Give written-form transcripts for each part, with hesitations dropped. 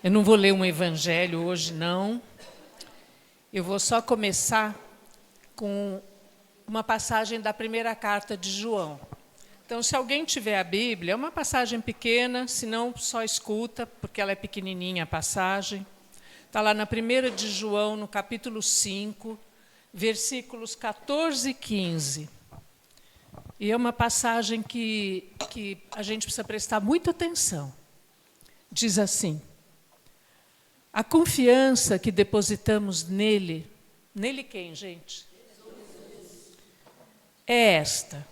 Eu não vou ler um evangelho hoje, não. Eu vou só começar com uma passagem da primeira carta de João. Então, se alguém tiver a Bíblia, é uma passagem pequena, se não, só escuta, porque ela é pequenininha a passagem. Está lá na 1 de João, no capítulo 5, versículos 14 e 15. E é uma passagem que a gente precisa prestar muita atenção. Diz assim: a confiança que depositamos nele quem, gente? É esta: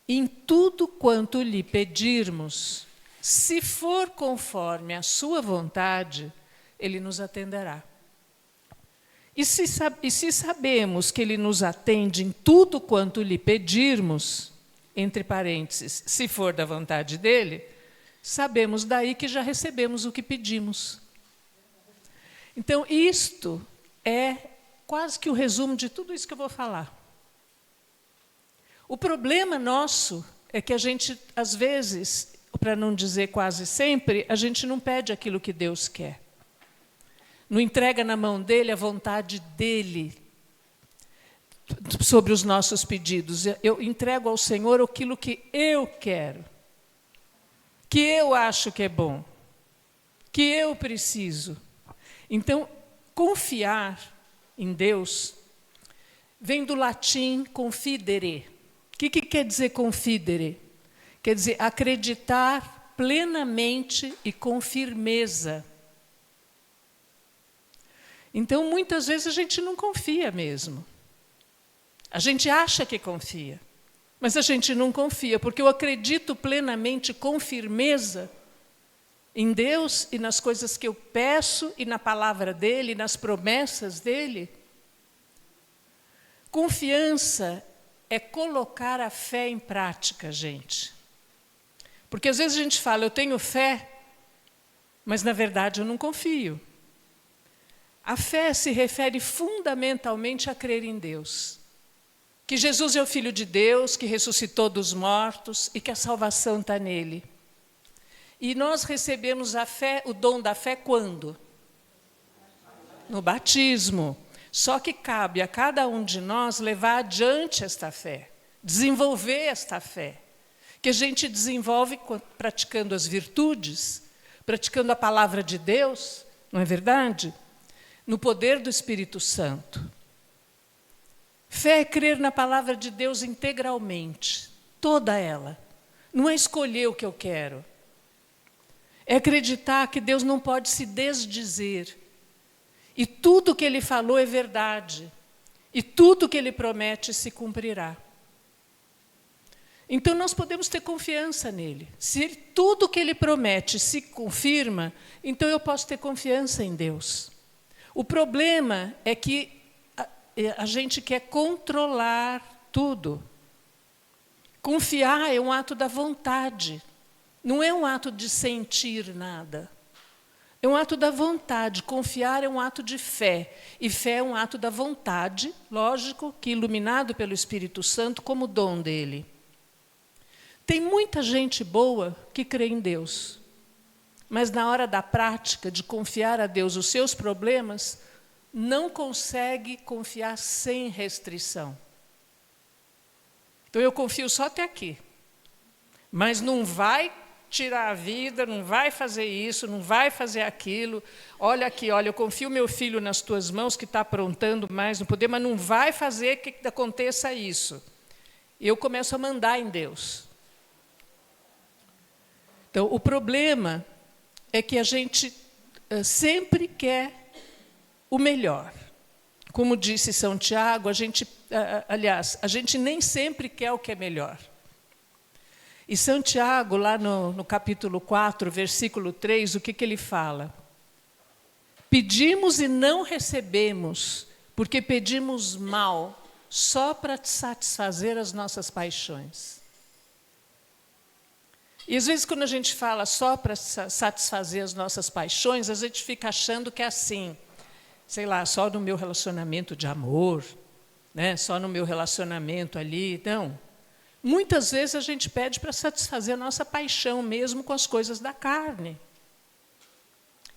em tudo quanto lhe pedirmos, se for conforme a sua vontade, ele nos atenderá. E se sabemos que ele nos atende em tudo quanto lhe pedirmos, entre parênteses, se for da vontade dele, sabemos daí que já recebemos o que pedimos. Então, isto é quase que o resumo de tudo isso que eu vou falar. O problema nosso é que a gente, às vezes, para não dizer quase sempre, a gente não pede aquilo que Deus quer. Não entrega na mão dele a vontade dele sobre os nossos pedidos. Eu entrego ao Senhor aquilo que eu quero, que eu acho que é bom, que eu preciso. Então, confiar em Deus vem do latim confidere. O que quer dizer confidere? Quer dizer acreditar plenamente e com firmeza. Então, muitas vezes a gente não confia mesmo. A gente acha que confia, mas a gente não confia, porque eu acredito plenamente, com firmeza, em Deus e nas coisas que eu peço, e na palavra dele, e nas promessas dele. Confiança é colocar a fé em prática, gente. Porque às vezes a gente fala, eu tenho fé, mas na verdade eu não confio. A fé se refere fundamentalmente a crer em Deus. Que Jesus é o Filho de Deus, que ressuscitou dos mortos e que a salvação está nele. E nós recebemos a fé, o dom da fé, quando? No batismo. Só que cabe a cada um de nós levar adiante esta fé, desenvolver esta fé, que a gente desenvolve praticando as virtudes, praticando a palavra de Deus, não é verdade? No poder do Espírito Santo. Fé é crer na palavra de Deus integralmente, toda ela. Não é escolher o que eu quero. É acreditar que Deus não pode se desdizer. E tudo que Ele falou é verdade. E tudo que Ele promete se cumprirá. Então nós podemos ter confiança nele. Se tudo que Ele promete se confirma, então eu posso ter confiança em Deus. O problema é que a gente quer controlar tudo. Confiar é um ato da vontade. Não é um ato de sentir nada. É um ato da vontade. Confiar é um ato de fé. E fé é um ato da vontade, lógico, que iluminado pelo Espírito Santo como dom dele. Tem muita gente boa que crê em Deus. Mas na hora da prática, de confiar a Deus os seus problemas, não consegue confiar sem restrição. Então eu confio só até aqui. Mas não vai tirar a vida, não vai fazer isso, não vai fazer aquilo. Olha aqui, olha, eu confio meu filho nas tuas mãos, que está aprontando mais no poder, mas não vai fazer que aconteça isso. E eu começo a mandar em Deus. Então, o problema é que a gente sempre quer o melhor. Como disse São Tiago, a gente nem sempre quer o que é melhor. E São Tiago, lá no capítulo 4, versículo 3, o que ele fala? Pedimos e não recebemos, porque pedimos mal, só para satisfazer as nossas paixões. E às vezes, quando a gente fala só para satisfazer as nossas paixões, a gente fica achando que é assim, sei lá, só no meu relacionamento de amor, né? Só no meu relacionamento ali. Não. Muitas vezes a gente pede para satisfazer a nossa paixão mesmo com as coisas da carne.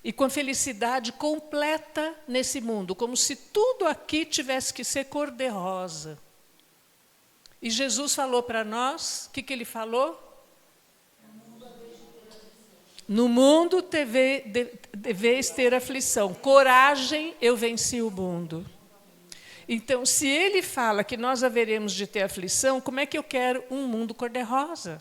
E com a felicidade completa nesse mundo, como se tudo aqui tivesse que ser cor-de-rosa. E Jesus falou para nós, o que ele falou? No mundo deveis ter aflição. Coragem, eu venci o mundo. Então, se ele fala que nós haveremos de ter aflição, como é que eu quero um mundo cor-de-rosa?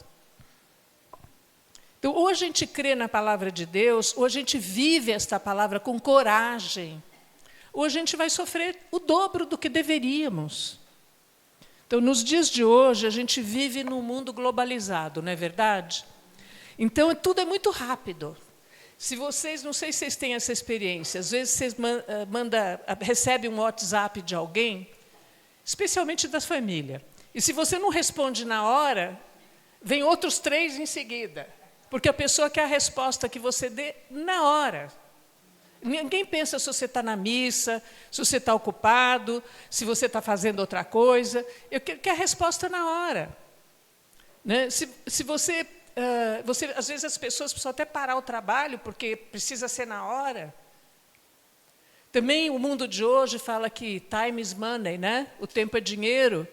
Então, ou a gente crê na palavra de Deus, ou a gente vive esta palavra com coragem, ou a gente vai sofrer o dobro do que deveríamos. Então, nos dias de hoje, a gente vive num mundo globalizado, não é verdade? Então, tudo é muito rápido. Se vocês, não sei se vocês têm essa experiência, às vezes vocês recebem um WhatsApp de alguém, especialmente da família, e se você não responde na hora, vem outros 3 em seguida, porque a pessoa quer a resposta que você dê na hora. Ninguém pensa se você está na missa, se você está ocupado, se você está fazendo outra coisa. Eu quero a resposta na hora. Né? Se você... às vezes as pessoas precisam até parar o trabalho, porque precisa ser na hora. Também o mundo de hoje fala que time is money, né? O tempo é dinheiro,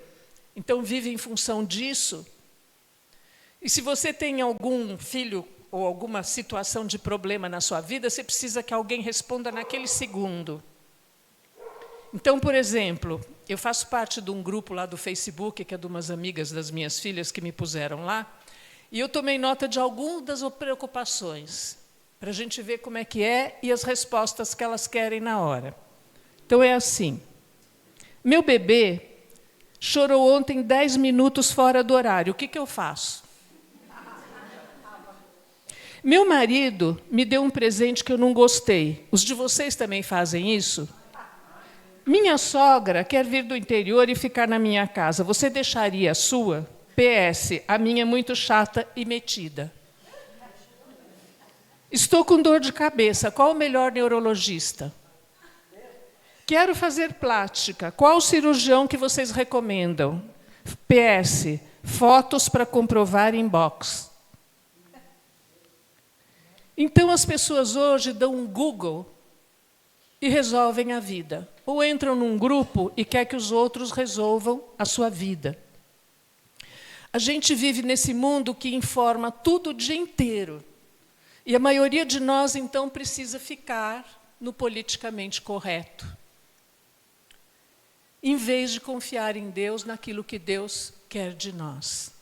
então vive em função disso. E se você tem algum filho ou alguma situação de problema na sua vida, você precisa que alguém responda naquele segundo. Então, por exemplo, eu faço parte de um grupo lá do Facebook, que é de umas amigas das minhas filhas que me puseram lá, e eu tomei nota de algumas das preocupações, para a gente ver como é que é e as respostas que elas querem na hora. Então, é assim. Meu bebê chorou ontem 10 minutos fora do horário. O que eu faço? Meu marido me deu um presente que eu não gostei. Os de vocês também fazem isso? Minha sogra quer vir do interior e ficar na minha casa. Você deixaria a sua? PS, a minha é muito chata e metida. Estou com dor de cabeça. Qual o melhor neurologista? Quero fazer plástica. Qual o cirurgião que vocês recomendam? PS, fotos para comprovar em box. Então, as pessoas hoje dão um Google e resolvem a vida. Ou entram num grupo e quer que os outros resolvam a sua vida. A gente vive nesse mundo que informa tudo o dia inteiro. E a maioria de nós, então, precisa ficar no politicamente correto, em vez de confiar em Deus, naquilo que Deus quer de nós.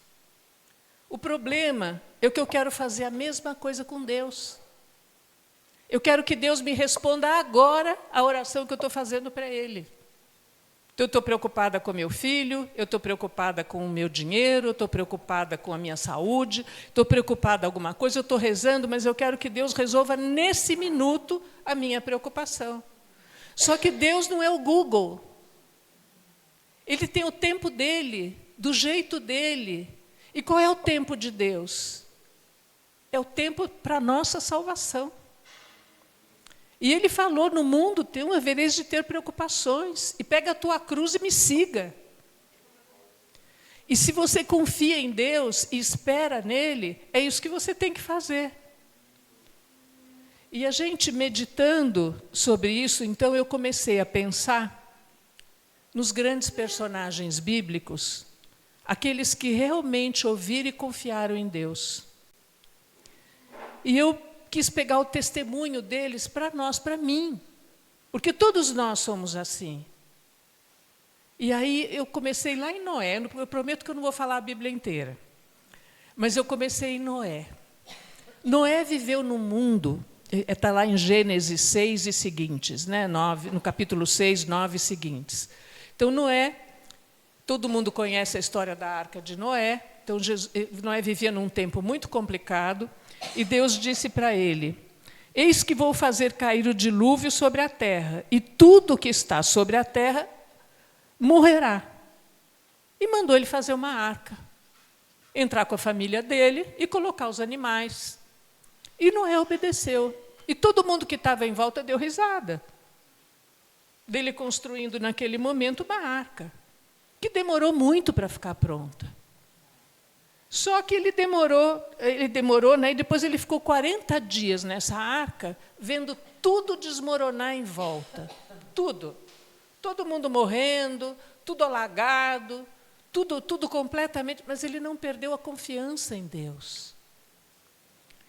O problema é que eu quero fazer a mesma coisa com Deus. Eu quero que Deus me responda agora a oração que eu estou fazendo para Ele. Então, eu estou preocupada com meu filho, eu estou preocupada com o meu dinheiro, eu estou preocupada com a minha saúde, estou preocupada com alguma coisa, eu estou rezando, mas eu quero que Deus resolva nesse minuto a minha preocupação. Só que Deus não é o Google. Ele tem o tempo dele, do jeito dele. E qual é o tempo de Deus? É o tempo para a nossa salvação. E ele falou, no mundo tem uma vez de ter preocupações, e pega a tua cruz e me siga. E se você confia em Deus e espera nele, é isso que você tem que fazer. E a gente meditando sobre isso, então eu comecei a pensar nos grandes personagens bíblicos, aqueles que realmente ouviram e confiaram em Deus. E eu quis pegar o testemunho deles para nós, para mim, porque todos nós somos assim. E aí eu comecei lá em Noé, eu prometo que eu não vou falar a Bíblia inteira, mas eu comecei em Noé. Noé viveu num mundo, está lá em Gênesis 6 e seguintes, né? 9, no capítulo 6, 9 e seguintes. Então, Noé, todo mundo conhece a história da Arca de Noé. Então, Noé vivia num tempo muito complicado, e Deus disse para ele, eis que vou fazer cair o dilúvio sobre a terra, e tudo que está sobre a terra morrerá. E mandou ele fazer uma arca. entrar com a família dele e colocar os animais. E Noé obedeceu. E todo mundo que estava em volta deu risada. Dele construindo naquele momento uma arca, que demorou muito para ficar pronta. Só que ele demorou, né? E depois ele ficou 40 dias nessa arca, vendo tudo desmoronar em volta. Tudo. Todo mundo morrendo, tudo alagado, tudo completamente, mas ele não perdeu a confiança em Deus.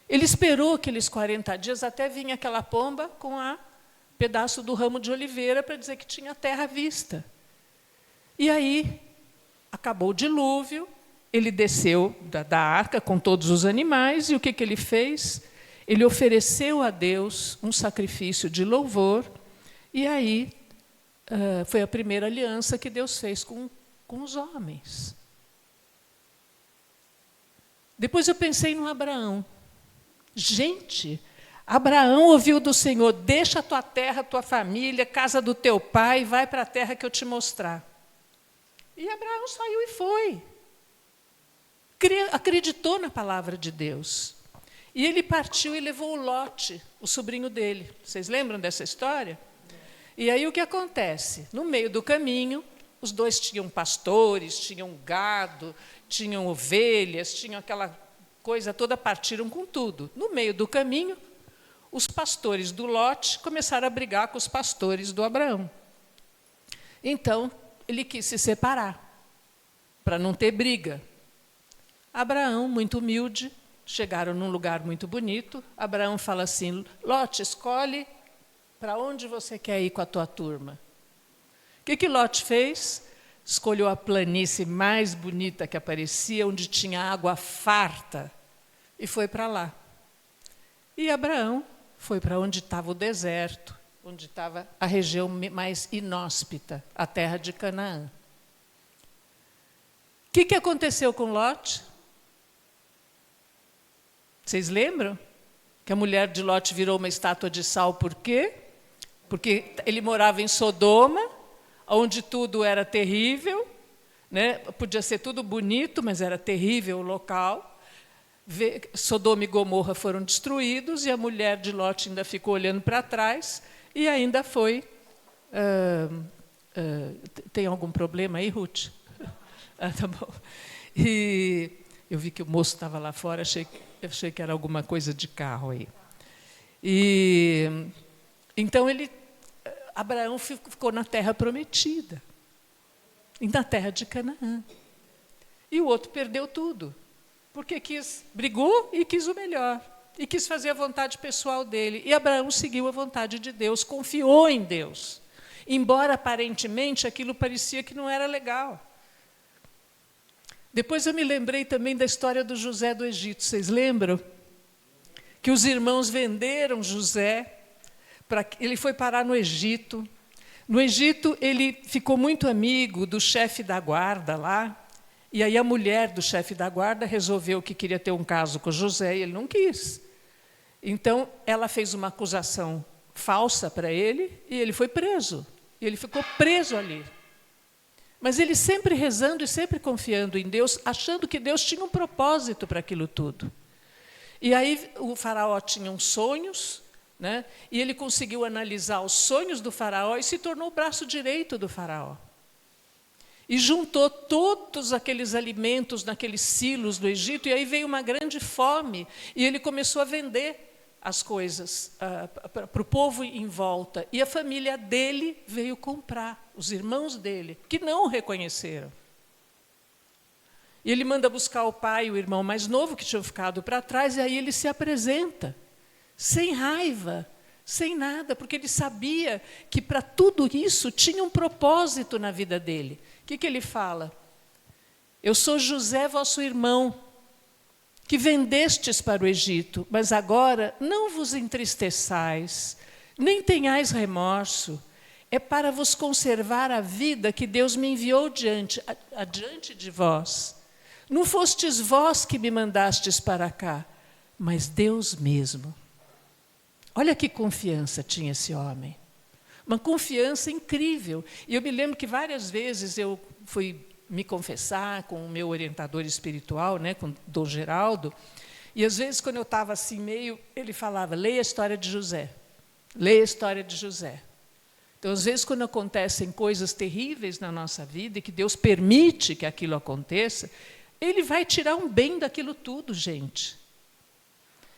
Ele esperou aqueles 40 dias até vir aquela pomba com pedaço do ramo de oliveira para dizer que tinha terra à vista. E aí, acabou o dilúvio, ele desceu da arca com todos os animais, e o que ele fez? Ele ofereceu a Deus um sacrifício de louvor, e aí foi a primeira aliança que Deus fez com os homens. Depois eu pensei no Abraão. Gente, Abraão ouviu do Senhor: deixa a tua terra, a tua família, casa do teu pai, vai para a terra que eu te mostrar. E Abraão saiu e foi. Acreditou na palavra de Deus. E ele partiu e levou o Lote, o sobrinho dele. Vocês lembram dessa história? E aí o que acontece? No meio do caminho, os dois tinham pastores, tinham gado, tinham ovelhas, tinham aquela coisa toda, partiram com tudo. No meio do caminho, os pastores do Lote começaram a brigar com os pastores do Abraão. Então, ele quis se separar, para não ter briga. Abraão, muito humilde, chegaram num lugar muito bonito. Abraão fala assim: Lote, escolhe para onde você quer ir com a tua turma. O que Lote fez? Escolheu a planície mais bonita que aparecia, onde tinha água farta, e foi para lá. E Abraão foi para onde estava o deserto, onde estava a região mais inóspita, a terra de Canaã. O que aconteceu com Lote? Vocês lembram? Que a mulher de Lote virou uma estátua de sal, por quê? Porque ele morava em Sodoma, onde tudo era terrível, né? Podia ser tudo bonito, mas era terrível o local. Sodoma e Gomorra foram destruídos, e a mulher de Lote ainda ficou olhando para trás, e ainda foi... tem algum problema aí, Ruth? Tá bom. E eu vi que o moço estava lá fora, achei que era alguma coisa de carro aí. Então, Abraão ficou na terra prometida, e na terra de Canaã. E o outro perdeu tudo, porque brigou e quis o melhor, e quis fazer a vontade pessoal dele. E Abraão seguiu a vontade de Deus, confiou em Deus, embora aparentemente aquilo parecia que não era legal. Depois eu me lembrei também da história do José do Egito. Vocês lembram? Que os irmãos venderam José, ele foi parar no Egito. No Egito, ele ficou muito amigo do chefe da guarda lá, e aí a mulher do chefe da guarda resolveu que queria ter um caso com José, e ele não quis. Então, ela fez uma acusação falsa para ele, e ele foi preso. E ele ficou preso ali. Mas ele sempre rezando e sempre confiando em Deus, achando que Deus tinha um propósito para aquilo tudo. E aí o faraó tinha uns sonhos, né? E ele conseguiu analisar os sonhos do faraó e se tornou o braço direito do faraó. E juntou todos aqueles alimentos naqueles silos do Egito, e aí veio uma grande fome, e ele começou a vender as coisas para o povo em volta. E a família dele veio comprar, os irmãos dele, que não o reconheceram. E ele manda buscar o pai e o irmão mais novo, que tinham ficado para trás, e aí ele se apresenta, sem raiva, sem nada, porque ele sabia que para tudo isso tinha um propósito na vida dele. O que ele fala? Eu sou José, vosso irmão, que vendestes para o Egito, mas agora não vos entristeçais, nem tenhais remorso, é para vos conservar a vida que Deus me enviou adiante de vós. Não fostes vós que me mandastes para cá, mas Deus mesmo. Olha que confiança tinha esse homem. Uma confiança incrível. E eu me lembro que várias vezes eu fui me confessar com o meu orientador espiritual, né, com o Dom Geraldo, e às vezes, quando eu estava assim meio, ele falava, leia a história de José, leia a história de José. Então, às vezes, quando acontecem coisas terríveis na nossa vida, e que Deus permite que aquilo aconteça, Ele vai tirar um bem daquilo tudo, gente.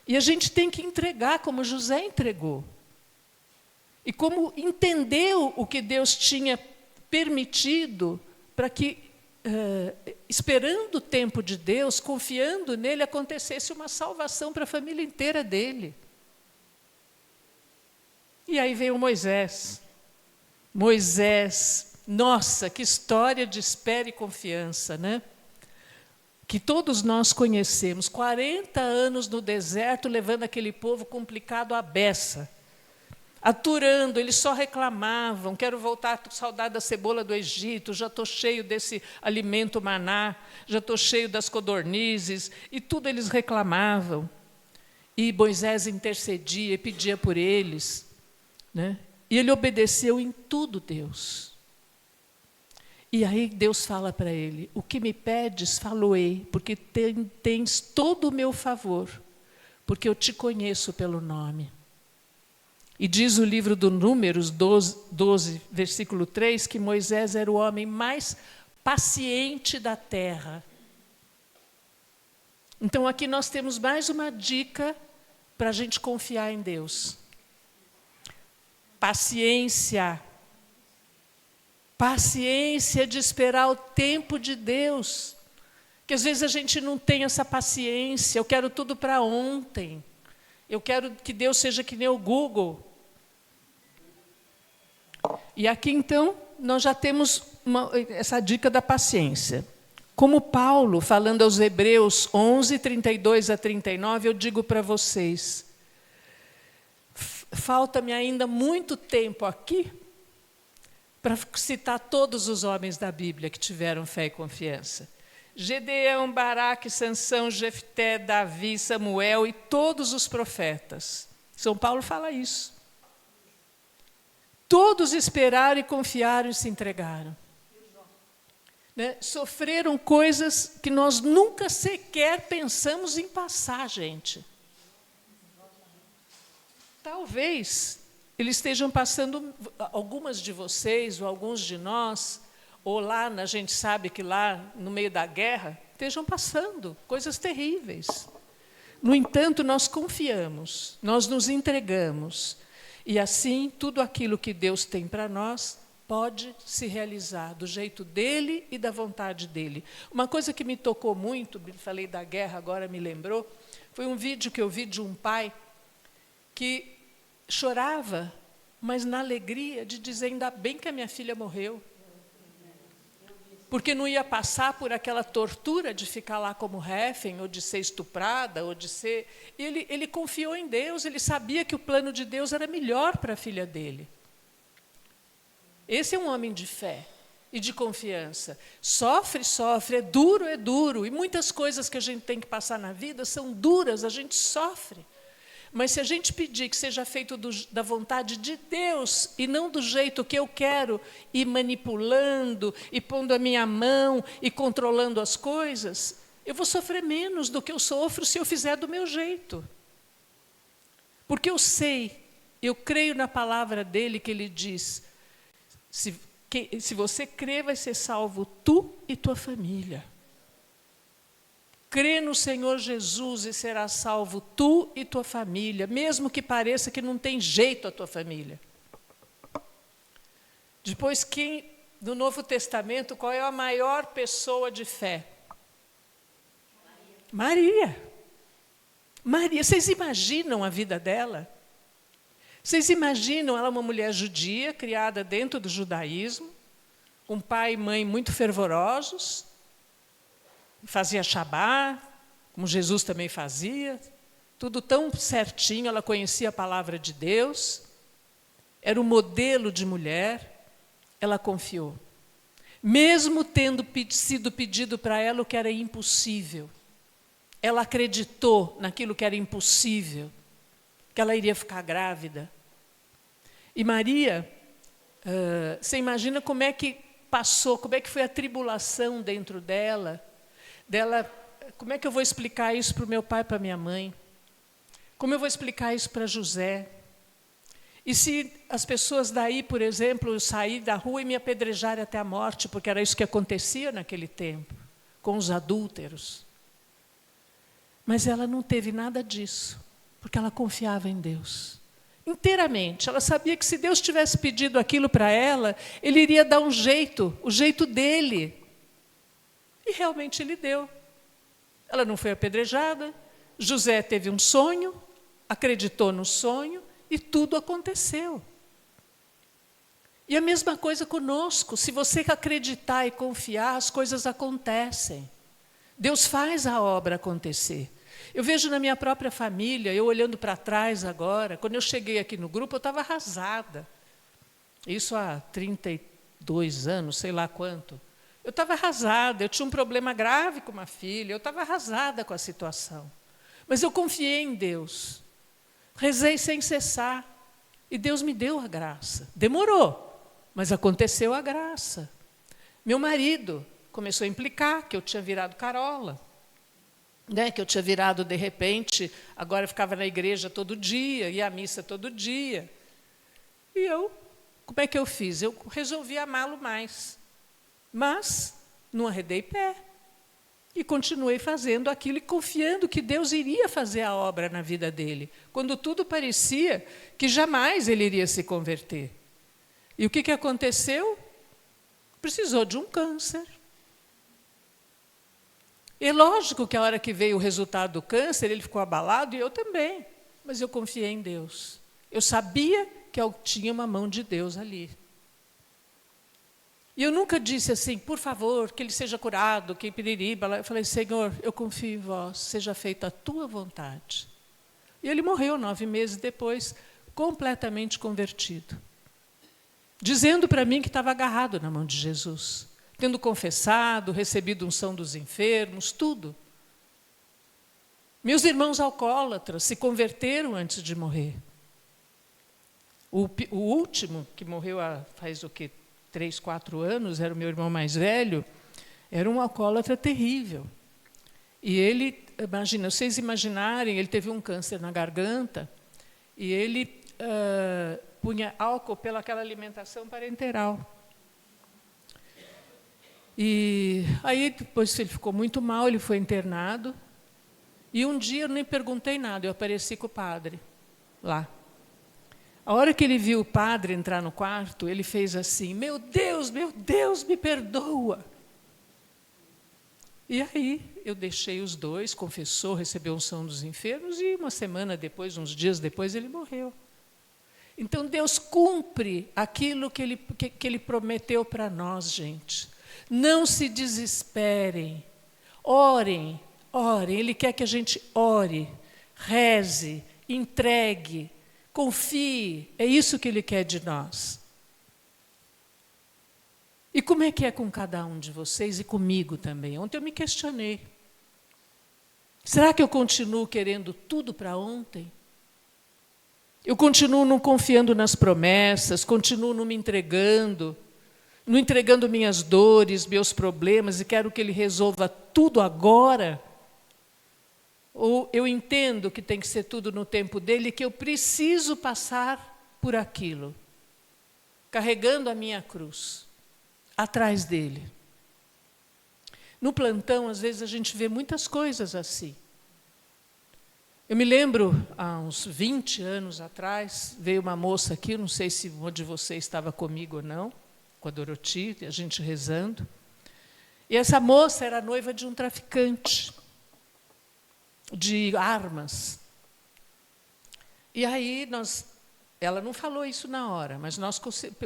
E a gente tem que entregar como José entregou. E como entendeu o que Deus tinha permitido para que, esperando o tempo de Deus, confiando nele, acontecesse uma salvação para a família inteira dele. E aí veio Moisés. Moisés, nossa, que história de espera e confiança, né? Que todos nós conhecemos. 40 anos no deserto, levando aquele povo complicado à beça. Aturando, eles só reclamavam, quero voltar, saudade da cebola do Egito, já estou cheio desse alimento maná, já estou cheio das codornizes, e tudo eles reclamavam. E Moisés intercedia e pedia por eles, né? E ele obedeceu em tudo, Deus. E aí Deus fala para ele, o que me pedes, falo-ei, porque tens todo o meu favor, porque eu te conheço pelo nome. E diz o livro do Números 12, versículo 3, que Moisés era o homem mais paciente da terra. Então, aqui nós temos mais uma dica para a gente confiar em Deus. Paciência. Paciência de esperar o tempo de Deus. Que às vezes a gente não tem essa paciência. Eu quero tudo para ontem. Eu quero que Deus seja que nem o Google. E aqui, então, nós já temos essa dica da paciência. Como Paulo, falando aos Hebreus 11, 32 a 39, eu digo para vocês, falta-me ainda muito tempo aqui para citar todos os homens da Bíblia que tiveram fé e confiança. Gedeão, Baraque, Sansão, Jefté, Davi, Samuel e todos os profetas. São Paulo fala isso. Todos esperaram e confiaram e se entregaram. Né? Sofreram coisas que nós nunca sequer pensamos em passar, gente. Talvez eles estejam passando, algumas de vocês, ou alguns de nós, ou lá, a gente sabe que lá no meio da guerra, estejam passando coisas terríveis. No entanto, nós confiamos, nós nos entregamos. E assim, tudo aquilo que Deus tem para nós pode se realizar do jeito dele e da vontade dele. Uma coisa que me tocou muito, falei da guerra, agora me lembrou, foi um vídeo que eu vi de um pai que chorava, mas na alegria de dizer, ainda bem que a minha filha morreu. Porque não ia passar por aquela tortura de ficar lá como refém, ou de ser estuprada, ou de ser... Ele confiou em Deus, ele sabia que o plano de Deus era melhor para a filha dele. Esse é um homem de fé e de confiança. Sofre, é duro, e muitas coisas que a gente tem que passar na vida são duras, a gente sofre. Mas se a gente pedir que seja feito da vontade de Deus e não do jeito que eu quero, ir manipulando, e pondo a minha mão, e controlando as coisas, eu vou sofrer menos do que eu sofro se eu fizer do meu jeito. Porque eu sei, eu creio na palavra dele que ele diz, se você crer, vai ser salvo tu e tua família. Crê no Senhor Jesus e serás salvo tu e tua família, mesmo que pareça que não tem jeito a tua família. Depois, no Novo Testamento, qual é a maior pessoa de fé? Maria. Maria, vocês imaginam a vida dela? Vocês imaginam ela uma mulher judia, criada dentro do judaísmo, com pai e mãe muito fervorosos, fazia Shabá, como Jesus também fazia, tudo tão certinho, ela conhecia a palavra de Deus, era um modelo de mulher, ela confiou. Mesmo tendo sido pedido para ela o que era impossível, ela acreditou naquilo que era impossível, que ela iria ficar grávida. E Maria, você imagina como é que passou, como é que foi a tribulação dentro dela, como é que eu vou explicar isso para o meu pai e para a minha mãe? Como eu vou explicar isso para José? E se as pessoas daí, por exemplo, saírem da rua e me apedrejarem até a morte, porque era isso que acontecia naquele tempo, com os adúlteros. Mas ela não teve nada disso, porque ela confiava em Deus. Inteiramente. Ela sabia que se Deus tivesse pedido aquilo para ela, Ele iria dar um jeito, o jeito dele. E realmente Ele deu. Ela não foi apedrejada, José teve um sonho, acreditou no sonho, e tudo aconteceu. E a mesma coisa conosco. Se você acreditar e confiar, as coisas acontecem. Deus faz a obra acontecer. Eu vejo na minha própria família, eu olhando para trás agora, quando eu cheguei aqui no grupo, eu estava arrasada. Isso há 32 anos, sei lá quanto. Eu estava arrasada, eu tinha um problema grave com uma filha, eu estava arrasada com a situação. Mas eu confiei em Deus. Rezei sem cessar. E Deus me deu a graça. Demorou, mas aconteceu a graça. Meu marido começou a implicar que eu tinha virado carola. Que eu tinha virado, de repente, agora eu ficava na igreja todo dia, ia à missa todo dia. E como é que eu fiz? Eu resolvi amá-lo mais. Mas não arredei pé. E continuei fazendo aquilo e confiando que Deus iria fazer a obra na vida dele, quando tudo parecia que jamais ele iria se converter. E o que aconteceu? Precisou de um câncer. É lógico que a hora que veio o resultado do câncer, ele ficou abalado, e eu também. Mas eu confiei em Deus. Eu sabia que eu tinha uma mão de Deus ali. E eu nunca disse assim, por favor, que ele seja curado, que piririba. Eu falei, Senhor, eu confio em vós, seja feita a tua vontade. E ele morreu 9 meses depois, completamente convertido. Dizendo para mim que estava agarrado na mão de Jesus. Tendo confessado, recebido unção dos enfermos, tudo. Meus irmãos alcoólatras se converteram antes de morrer. O último, que morreu faz o quê? 3, 4 anos, era o meu irmão mais velho, era um alcoólatra terrível. E ele, vocês imaginarem, ele teve um câncer na garganta, e ele punha álcool pelaquela alimentação parenteral. E aí, depois ele ficou muito mal, ele foi internado, e um dia eu nem perguntei nada, eu apareci com o padre lá. A hora que ele viu o padre entrar no quarto, ele fez assim, meu Deus, me perdoa. E aí eu deixei os dois, confessou, recebeu unção dos enfermos, e uma semana depois, uns dias depois, ele morreu. Então Deus cumpre aquilo que ele prometeu para nós, gente. Não se desesperem, orem, Ele quer que a gente ore, reze, entregue, confie, é isso que Ele quer de nós. E como é que é com cada um de vocês e comigo também? Ontem eu me questionei. Será que eu continuo querendo tudo para ontem? Eu continuo não confiando nas promessas, continuo não me entregando, não entregando minhas dores, meus problemas, e quero que Ele resolva tudo agora? Ou eu entendo que tem que ser tudo no tempo dEle, e que eu preciso passar por aquilo, carregando a minha cruz, atrás dEle. No plantão, às vezes, a gente vê muitas coisas assim. Eu me lembro, há uns 20 anos atrás, veio uma moça aqui, não sei se um de vocês estava comigo ou não, com a Doroti, a gente rezando. E essa moça era noiva de um traficante de armas. E aí ela não falou isso na hora, mas nós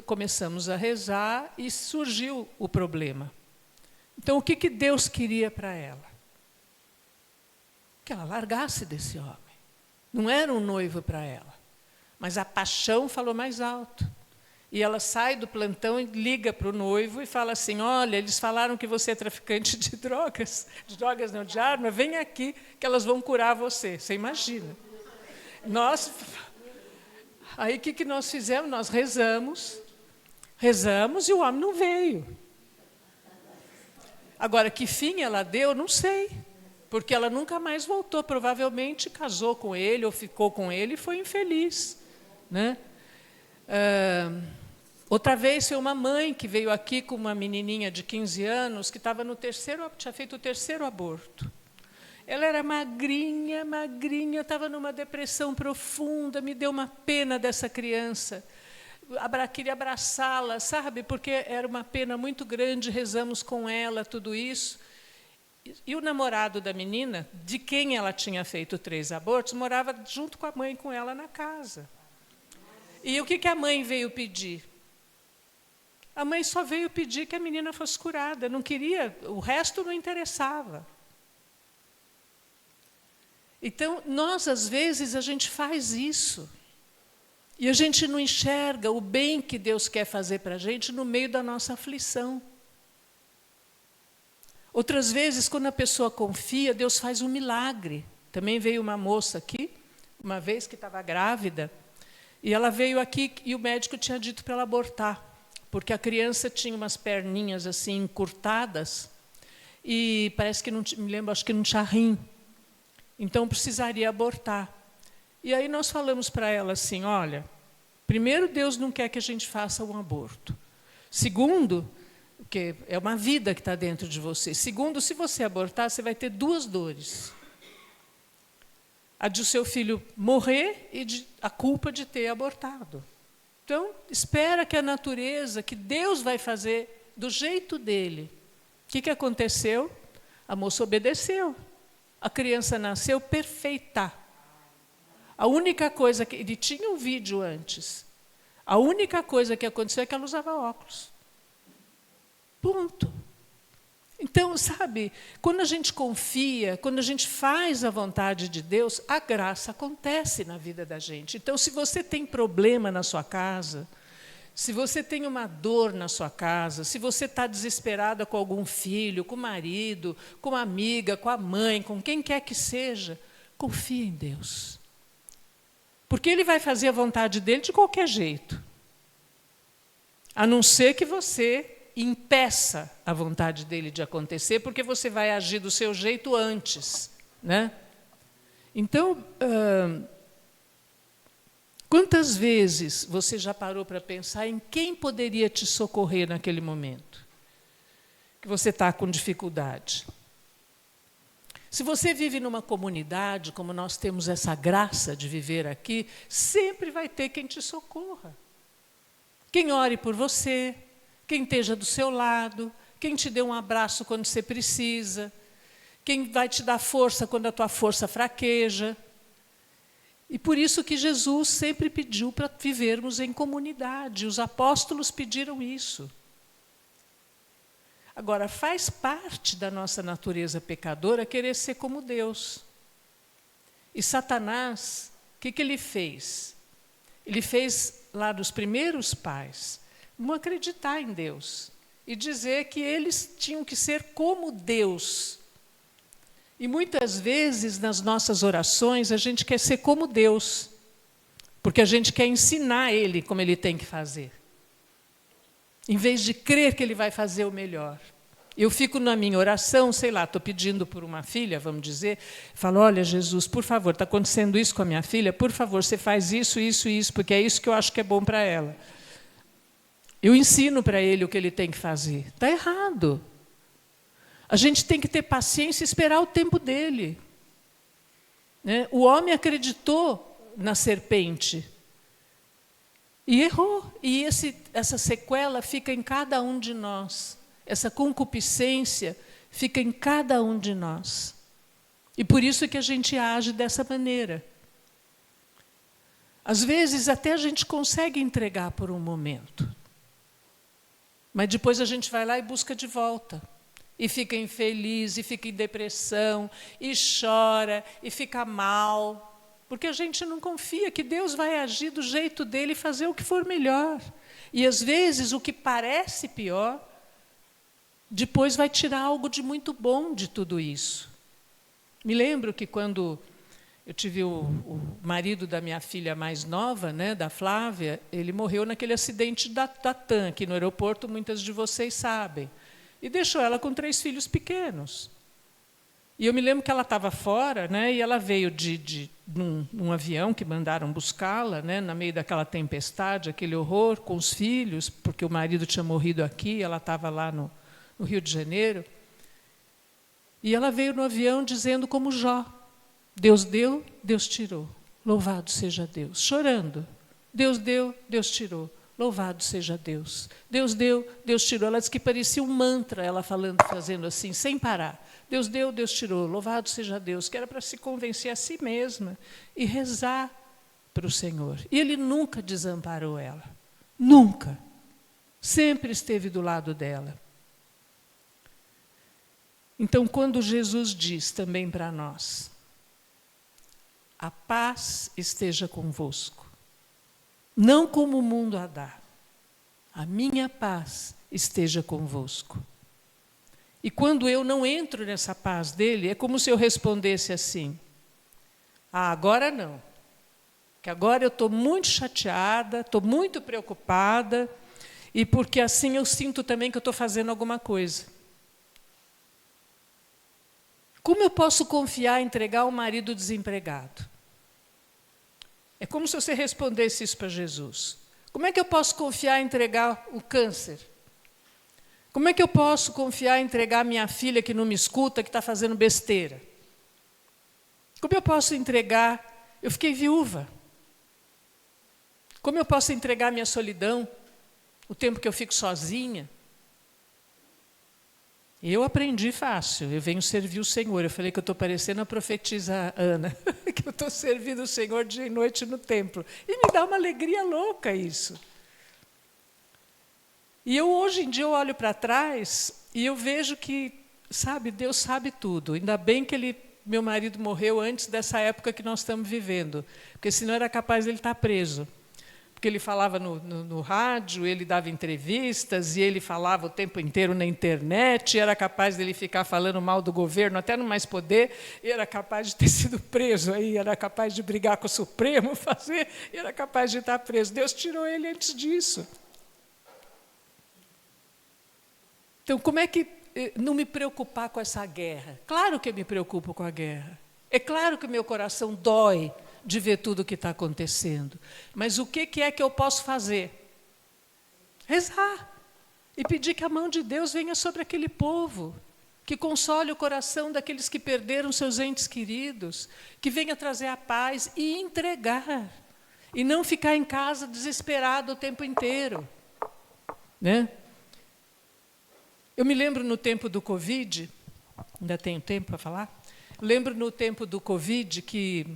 começamos a rezar e surgiu o problema. Então, o que Deus queria para ela? Que ela largasse desse homem. Não era um noivo para ela, mas a paixão falou mais alto. E ela sai do plantão e liga para o noivo e fala assim, olha, eles falaram que você é traficante de drogas não, de arma, vem aqui que elas vão curar você. Você imagina. Aí o que nós fizemos? Nós rezamos e o homem não veio. Agora, que fim ela deu, não sei. Porque ela nunca mais voltou. Provavelmente casou com ele ou ficou com ele e foi infeliz, né? Outra vez foi uma mãe que veio aqui com uma menininha de 15 anos que estava tinha feito o terceiro aborto. Ela era magrinha, magrinha, estava numa depressão profunda, me deu uma pena dessa criança. Queria abraçá-la, sabe? Porque era uma pena muito grande, rezamos com ela, tudo isso. E o namorado da menina, de quem ela tinha feito 3 abortos, morava junto com a mãe, com ela na casa. E o que a mãe veio pedir? A mãe só veio pedir que a menina fosse curada, não queria, o resto não interessava. Então, nós, às vezes, a gente faz isso. E a gente não enxerga o bem que Deus quer fazer para a gente no meio da nossa aflição. Outras vezes, quando a pessoa confia, Deus faz um milagre. Também veio uma moça aqui, uma vez que estava grávida, e ela veio aqui e o médico tinha dito para ela abortar, porque a criança tinha umas perninhas assim encurtadas e parece que não me lembro, acho que não tinha rim. Então precisaria abortar. E aí nós falamos para ela assim, olha, primeiro, Deus não quer que a gente faça um aborto. Segundo, porque é uma vida que está dentro de você. Segundo, se você abortar, você vai ter 2 dores. A de o seu filho morrer e a culpa de ter abortado. Então, espera que a natureza, que Deus vai fazer do jeito dele. O que aconteceu? A moça obedeceu. A criança nasceu perfeita. A única coisa que... Ele tinha um vídeo antes. A única coisa que aconteceu é que ela usava óculos. Ponto. Então, sabe, quando a gente confia, quando a gente faz a vontade de Deus, a graça acontece na vida da gente. Então, se você tem problema na sua casa, se você tem uma dor na sua casa, se você está desesperada com algum filho, com o marido, com a amiga, com a mãe, com quem quer que seja, confie em Deus. Porque Ele vai fazer a vontade dEle de qualquer jeito. A não ser que você impeça a vontade dEle de acontecer, porque você vai agir do seu jeito antes, né? Então, quantas vezes você já parou para pensar em quem poderia te socorrer naquele momento? Que você está com dificuldade. Se você vive numa comunidade, como nós temos essa graça de viver aqui, sempre vai ter quem te socorra. Quem ore por você, quem esteja do seu lado, quem te dê um abraço quando você precisa, quem vai te dar força quando a tua força fraqueja. E por isso que Jesus sempre pediu para vivermos em comunidade. Os apóstolos pediram isso. Agora, faz parte da nossa natureza pecadora querer ser como Deus. E Satanás, o que ele fez? Ele fez lá dos primeiros pais não acreditar em Deus e dizer que eles tinham que ser como Deus. E muitas vezes nas nossas orações a gente quer ser como Deus, porque a gente quer ensinar Ele como Ele tem que fazer, em vez de crer que Ele vai fazer o melhor. Eu fico na minha oração, sei lá, estou pedindo por uma filha, vamos dizer, falo, olha Jesus, por favor, está acontecendo isso com a minha filha, por favor, você faz isso, isso e isso, porque é isso que eu acho que é bom para ela. Eu ensino para ele o que ele tem que fazer. Está errado. A gente tem que ter paciência e esperar o tempo dele. Né? O homem acreditou na serpente e errou. E essa sequela fica em cada um de nós. Essa concupiscência fica em cada um de nós. E por isso que a gente age dessa maneira. Às vezes até a gente consegue entregar por um momento. Mas depois a gente vai lá e busca de volta. E fica infeliz, e fica em depressão, e chora, e fica mal. Porque a gente não confia que Deus vai agir do jeito dele e fazer o que for melhor. E às vezes o que parece pior, depois vai tirar algo de muito bom de tudo isso. Me lembro que quando eu tive o marido da minha filha mais nova, né, da Flávia, ele morreu naquele acidente da TAM, aqui no aeroporto, muitas de vocês sabem. e deixou ela com 3 filhos pequenos. E eu me lembro que ela estava fora, né, e ela veio num avião que mandaram buscá-la, né, no meio daquela tempestade, aquele horror, com os filhos, porque o marido tinha morrido aqui, ela estava lá no Rio de Janeiro. E ela veio no avião dizendo como Jó: Deus deu, Deus tirou. Louvado seja Deus. Chorando. Deus deu, Deus tirou. Louvado seja Deus. Deus deu, Deus tirou. Ela disse que parecia um mantra, ela falando, fazendo assim, sem parar. Deus deu, Deus tirou. Louvado seja Deus. Que era para se convencer a si mesma e rezar para o Senhor. E Ele nunca desamparou ela. Nunca. Sempre esteve do lado dela. Então, quando Jesus diz também para nós: a paz esteja convosco, não como o mundo a dá, a minha paz esteja convosco. E quando eu não entro nessa paz dele, é como se eu respondesse assim: agora não, que agora eu estou muito chateada, estou muito preocupada, e porque assim eu sinto também que eu estou fazendo alguma coisa. Como eu posso confiar em entregar um marido desempregado? É como se você respondesse isso para Jesus. Como é que eu posso confiar em entregar o câncer? Como é que eu posso confiar em entregar minha filha que não me escuta, que está fazendo besteira? Como eu posso entregar? Eu fiquei viúva. Como eu posso entregar minha solidão, o tempo que eu fico sozinha? Eu aprendi fácil, eu venho servir o Senhor. Eu falei que eu estou parecendo a profetisa Ana, que eu estou servindo o Senhor dia e noite no templo. E me dá uma alegria louca isso. E eu, hoje em dia, eu olho para trás e eu vejo que, sabe, Deus sabe tudo. Ainda bem que meu marido morreu antes dessa época que nós estamos vivendo, porque senão era capaz de ele estar preso. Porque ele falava no rádio, ele dava entrevistas, e ele falava o tempo inteiro na internet, e era capaz de ele ficar falando mal do governo, até no Mais Poder, e era capaz de ter sido preso, aí era capaz de brigar com o Supremo, e era capaz de estar preso. Deus tirou ele antes disso. Então, como é que não me preocupar com essa guerra? Claro que eu me preocupo com a guerra. É claro que o meu coração dói de ver tudo o que está acontecendo. Mas o que é que eu posso fazer? Rezar. E pedir que a mão de Deus venha sobre aquele povo, que console o coração daqueles que perderam seus entes queridos, que venha trazer a paz e entregar. E não ficar em casa desesperado o tempo inteiro. Né? Eu me lembro no tempo do Covid, ainda tenho tempo para falar? Lembro no tempo do Covid que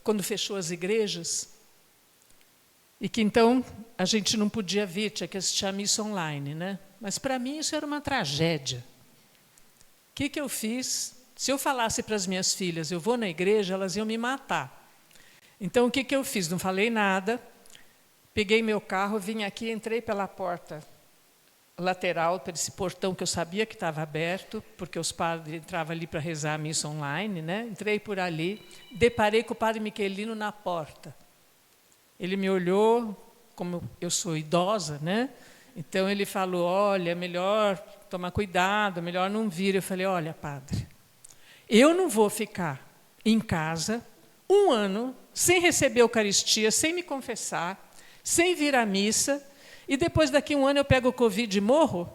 quando fechou as igrejas, e que então a gente não podia vir, tinha que assistir a missa online, né? Mas para mim isso era uma tragédia. O que eu fiz? Se eu falasse para as minhas filhas, eu vou na igreja, elas iam me matar. Então o que eu fiz? Não falei nada, peguei meu carro, vim aqui, entrei pela porta lateral, para esse portão que eu sabia que estava aberto, porque os padres entravam ali para rezar a missa online, né? Entrei por ali, deparei com o padre Miquelino na porta. Ele me olhou, como eu sou idosa, né? Então ele falou: olha, é melhor tomar cuidado, é melhor não vir. Eu falei: olha, padre, eu não vou ficar em casa 1 ano sem receber a Eucaristia, sem me confessar, sem vir à missa, e depois daqui 1 ano eu pego o Covid e morro?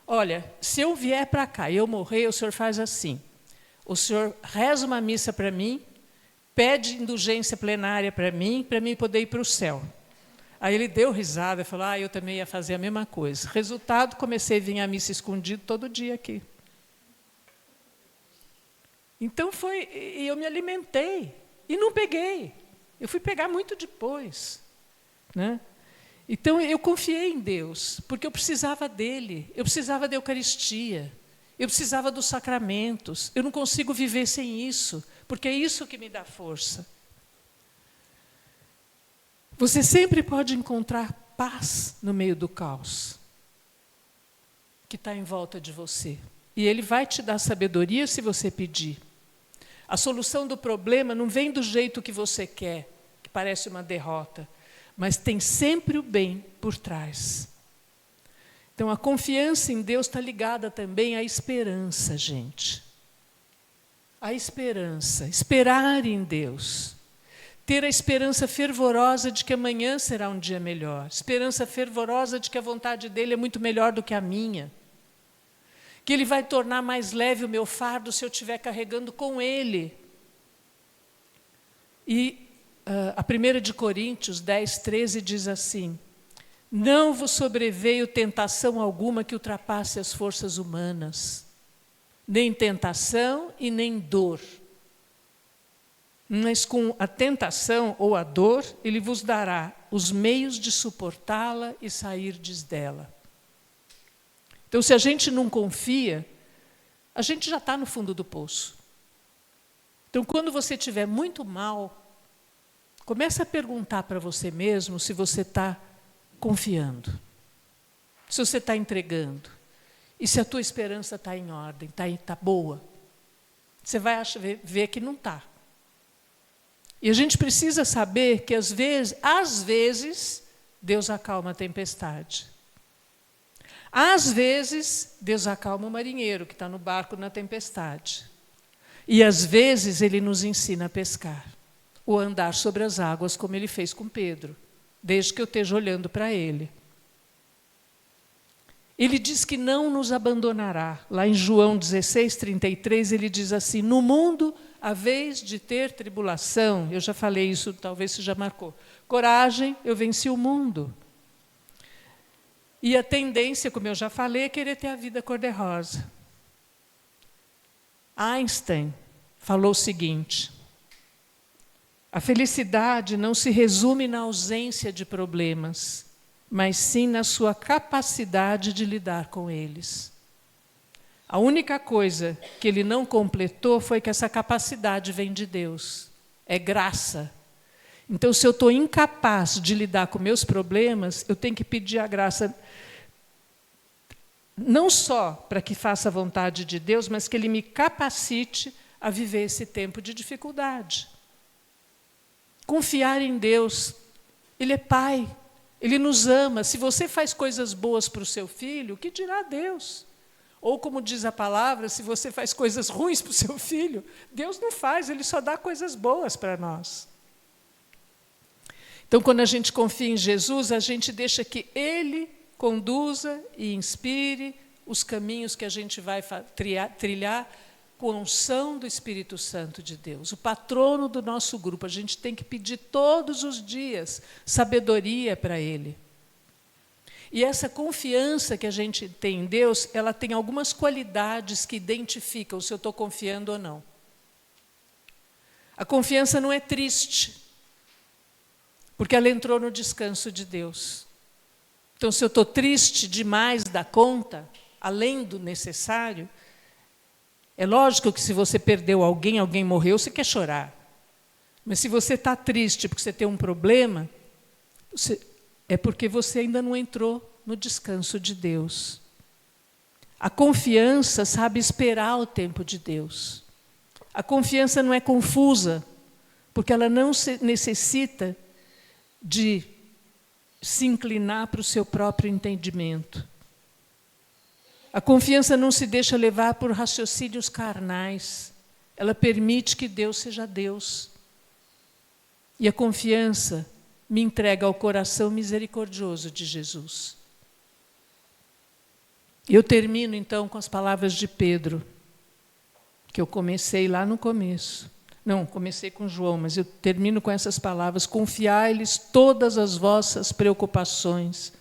Olha, se eu vier para cá e eu morrer, o senhor faz assim: o senhor reza uma missa para mim, pede indulgência plenária para mim poder ir para o céu. Aí ele deu risada e falou: eu também ia fazer a mesma coisa. Resultado, comecei a vir à missa escondido todo dia aqui. Então e eu me alimentei e não peguei. Eu fui pegar muito depois, né? Então, eu confiei em Deus, porque eu precisava dele, eu precisava da Eucaristia, eu precisava dos sacramentos, eu não consigo viver sem isso, porque é isso que me dá força. Você sempre pode encontrar paz no meio do caos que está em volta de você, e ele vai te dar sabedoria se você pedir. A solução do problema não vem do jeito que você quer, que parece uma derrota, mas tem sempre o bem por trás. Então, a confiança em Deus está ligada também à esperança, gente. A esperança, esperar em Deus. Ter a esperança fervorosa de que amanhã será um dia melhor. Esperança fervorosa de que a vontade dele é muito melhor do que a minha. Que ele vai tornar mais leve o meu fardo se eu estiver carregando com ele. E a 1 de Coríntios 10, 13 diz assim: não vos sobreveio tentação alguma que ultrapasse as forças humanas, nem tentação e nem dor. Mas com a tentação ou a dor, ele vos dará os meios de suportá-la e sairdes dela. Então, se a gente não confia, a gente já está no fundo do poço. Então, quando você estiver muito mal, comece a perguntar para você mesmo se você está confiando, se você está entregando, e se a tua esperança está em ordem, está boa. Você vai ver que não está. E a gente precisa saber que, às vezes, Deus acalma a tempestade. Às vezes, Deus acalma o marinheiro que está no barco na tempestade. E, às vezes, Ele nos ensina a pescar, ou a andar sobre as águas, como Ele fez com Pedro, desde que eu esteja olhando para Ele. Ele diz que não nos abandonará. Lá em João 16, 33, ele diz assim: no mundo haveis de ter tribulação. Eu já falei isso, talvez você já marcou. Coragem, eu venci o mundo. E a tendência, como eu já falei, é querer ter a vida cor-de-rosa. Einstein falou o seguinte: a felicidade não se resume na ausência de problemas, mas sim na sua capacidade de lidar com eles. A única coisa que ele não completou foi que essa capacidade vem de Deus. É graça. Então, se eu estou incapaz de lidar com meus problemas, eu tenho que pedir a graça, não só para que faça a vontade de Deus, mas que Ele me capacite a viver esse tempo de dificuldade. Confiar em Deus. Ele é Pai. Ele nos ama. Se você faz coisas boas para o seu filho, o que dirá Deus? Ou, como diz a palavra, se você faz coisas ruins para o seu filho, Deus não faz, Ele só dá coisas boas para nós. Então, quando a gente confia em Jesus, a gente deixa que Ele conduza e inspire os caminhos que a gente vai trilhar com a unção do Espírito Santo de Deus. O patrono do nosso grupo, a gente tem que pedir todos os dias sabedoria para Ele. E essa confiança que a gente tem em Deus, ela tem algumas qualidades que identificam se eu estou confiando ou não. A confiança não é triste, porque ela entrou no descanso de Deus. Então, se eu estou triste demais da conta, além do necessário, é lógico que se você perdeu alguém, alguém morreu, você quer chorar. Mas se você está triste porque você tem um problema, é porque você ainda não entrou no descanso de Deus. A confiança sabe esperar o tempo de Deus. A confiança não é confusa, porque ela não necessita de se inclinar para o seu próprio entendimento. A confiança não se deixa levar por raciocínios carnais. Ela permite que Deus seja Deus. E a confiança me entrega ao coração misericordioso de Jesus. Eu termino, então, com as palavras de Pedro, que eu comecei lá no começo. Não, comecei com João, mas eu termino com essas palavras: confiai-lhes todas as vossas preocupações.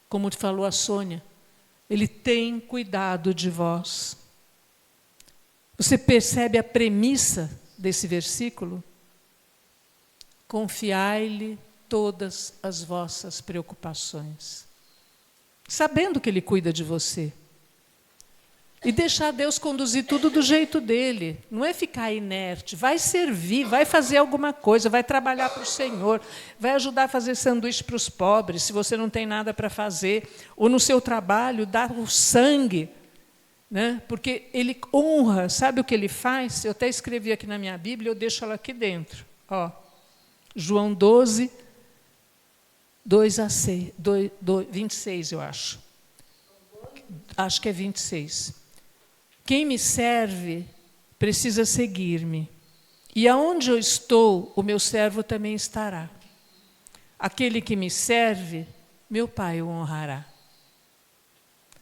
Como falou a Sônia, Ele tem cuidado de vós. Você percebe a premissa desse versículo? Confiai-lhe todas as vossas preocupações. Sabendo que Ele cuida de você. E deixar Deus conduzir tudo do jeito dele. Não é ficar inerte. Vai servir, vai fazer alguma coisa, vai trabalhar para o Senhor, vai ajudar a fazer sanduíche para os pobres, se você não tem nada para fazer. Ou no seu trabalho, dar o sangue. Né? Porque Ele honra, sabe o que Ele faz? Eu até escrevi aqui na minha Bíblia, eu deixo ela aqui dentro. Ó, João 12, 26, eu acho. acho que é 26. Quem me serve precisa seguir-me. E aonde eu estou, o meu servo também estará. Aquele que me serve, meu Pai o honrará.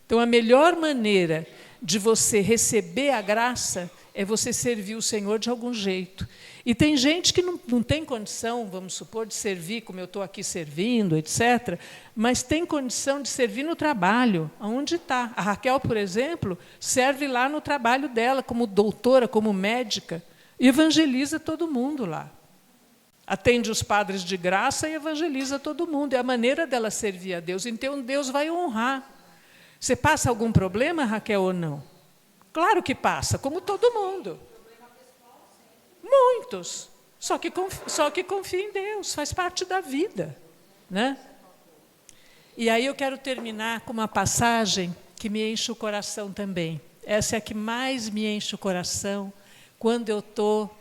Então, a melhor maneira de você receber a graça é você servir o Senhor de algum jeito. E tem gente que não tem condição, vamos supor, de servir como eu estou aqui servindo, etc., mas tem condição de servir no trabalho, aonde está. A Raquel, por exemplo, serve lá no trabalho dela, como doutora, como médica, e evangeliza todo mundo lá. Atende os padres de graça e evangeliza todo mundo. É a maneira dela servir a Deus. Então, Deus vai honrar. Você passa algum problema, Raquel, ou não? Claro que passa, como todo mundo. Muitos. Só que confia em Deus, faz parte da vida, né? E aí eu quero terminar com uma passagem que me enche o coração também. Essa é a que mais me enche o coração quando eu estou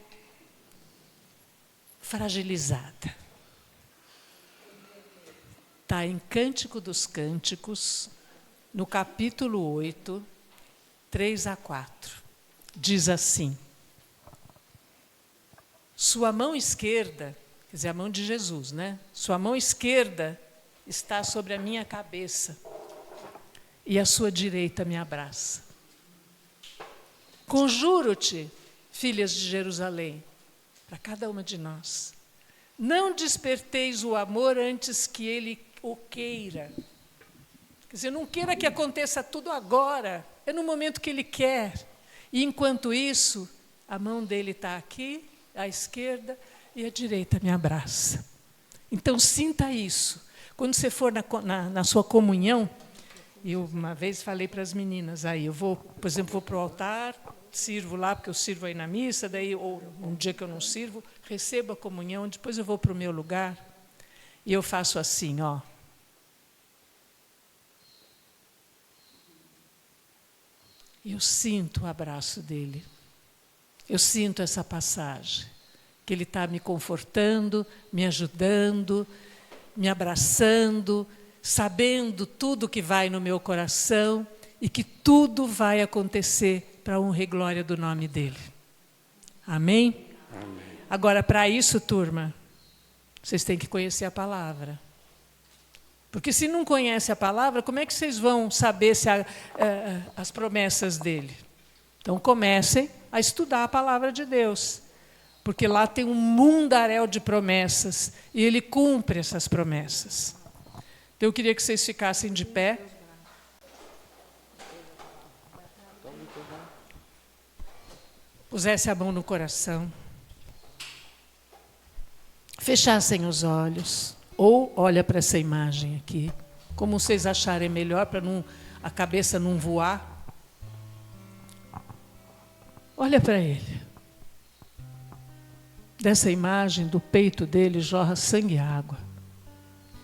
fragilizada. Está em Cântico dos Cânticos, no capítulo 8, 3 a 4. Diz assim: sua mão esquerda, quer dizer, a mão de Jesus, né? Sua mão esquerda está sobre a minha cabeça e a sua direita me abraça. Conjuro-te, filhas de Jerusalém, para cada uma de nós, não desperteis o amor antes que ele o queira. Quer dizer, não queira que aconteça tudo agora, é no momento que ele quer. E enquanto isso, a mão dele está aqui, à esquerda, e a direita me abraça. Então, sinta isso. Quando você for na sua comunhão, eu uma vez falei para as meninas, aí eu vou, por exemplo, vou para o altar, sirvo lá, porque eu sirvo aí na missa, daí, ou um dia que eu não sirvo, recebo a comunhão, depois eu vou para o meu lugar, e eu faço assim, ó. Eu sinto o abraço dele. Eu sinto essa passagem, que ele está me confortando, me ajudando, me abraçando, sabendo tudo que vai no meu coração e que tudo vai acontecer para a honra e glória do nome dele. Amém? Amém. Agora, para isso, turma, vocês têm que conhecer a palavra. Porque se não conhece a palavra, como é que vocês vão saber as promessas dele? Então, comecem a estudar a palavra de Deus. Porque lá tem um mundaréu de promessas e ele cumpre essas promessas. Então, eu queria que vocês ficassem de pé. Pusessem a mão no coração. Fechassem os olhos. Ou olha para essa imagem aqui, como vocês acharem melhor, para a cabeça não voar. Olha para ele. Dessa imagem, do peito dele, jorra sangue e água.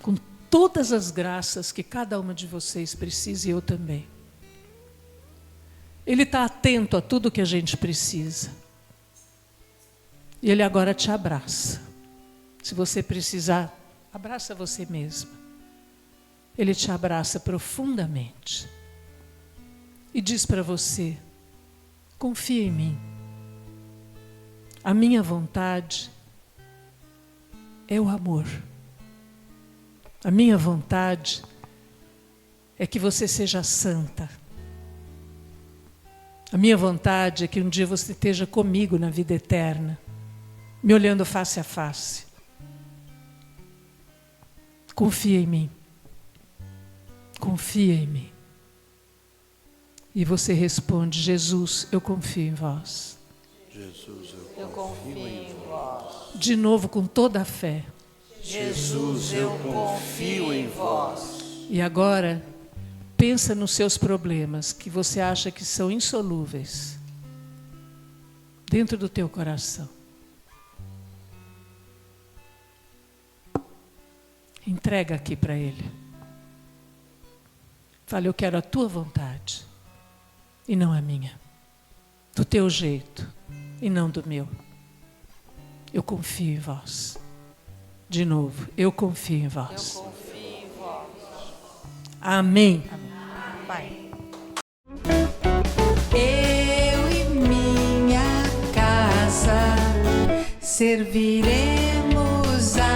Com todas as graças que cada uma de vocês precisa e eu também. Ele está atento a tudo que a gente precisa. E ele agora te abraça. Se você precisar, abraça você mesmo. Ele te abraça profundamente. E diz para você, confia em mim. A minha vontade é o amor. A minha vontade é que você seja santa. A minha vontade é que um dia você esteja comigo na vida eterna, me olhando face a face. Confia em mim. Confia em mim. E você responde, Jesus, eu confio em vós. Jesus, eu confio em vós. De novo, com toda a fé. Jesus, eu confio em vós. E agora, pensa nos seus problemas, que você acha que são insolúveis, dentro do teu coração. Entrega aqui para ele. Fala, eu quero a tua vontade e não a minha. Do teu jeito e não do meu. Eu confio em vós. De novo, eu confio em vós. Eu confio em vós. Amém. Amém. Pai. serviremos a